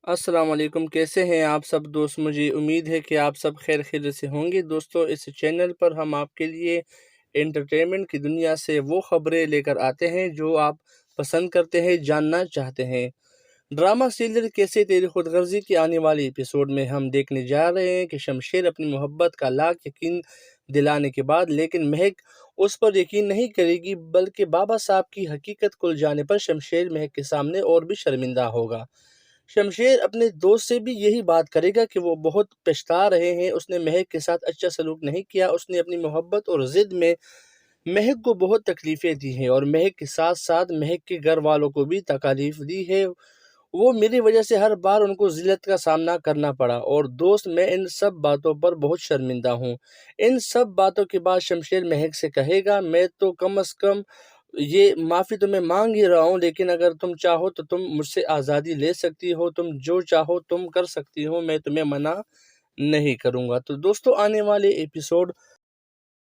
السلام علیکم، کیسے ہیں آپ سب دوست؟ مجھے امید ہے کہ آپ سب خیر خیریت سے ہوں گے۔ دوستو، اس چینل پر ہم آپ کے لیے انٹرٹینمنٹ کی دنیا سے وہ خبریں لے کر آتے ہیں جو آپ پسند کرتے ہیں، جاننا چاہتے ہیں۔ ڈرامہ سیریل کیسے تیری خود غرضی کی آنے والی ایپیسوڈ میں ہم دیکھنے جا رہے ہیں کہ شمشیر اپنی محبت کا لاکھ یقین دلانے کے بعد لیکن مہک اس پر یقین نہیں کرے گی، بلکہ بابا صاحب کی حقیقت کھل جانے پر شمشیر مہک کے سامنے اور بھی شرمندہ ہوگا۔ شمشیر اپنے دوست سے بھی یہی بات کرے گا کہ وہ بہت پچھتا رہے ہیں، اس نے مہک کے ساتھ اچھا سلوک نہیں کیا، اس نے اپنی محبت اور ضد میں مہک کو بہت تکلیفیں دی ہیں اور مہک کے ساتھ ساتھ مہک کے گھر والوں کو بھی تکالیف دی ہے۔ وہ میری وجہ سے ہر بار ان کو ذلت کا سامنا کرنا پڑا اور دوست میں ان سب باتوں پر بہت شرمندہ ہوں۔ ان سب باتوں کے بعد شمشیر مہک سے کہے گا، میں تو کم از کم یہ معافی تمہیں مانگ ہی رہا ہوں، لیکن اگر تم چاہو تو تم مجھ سے آزادی لے سکتی ہو، تم جو چاہو تم کر سکتی ہو، میں تمہیں منع نہیں کروں گا۔ تو دوستو، آنے والے ایپیسوڈ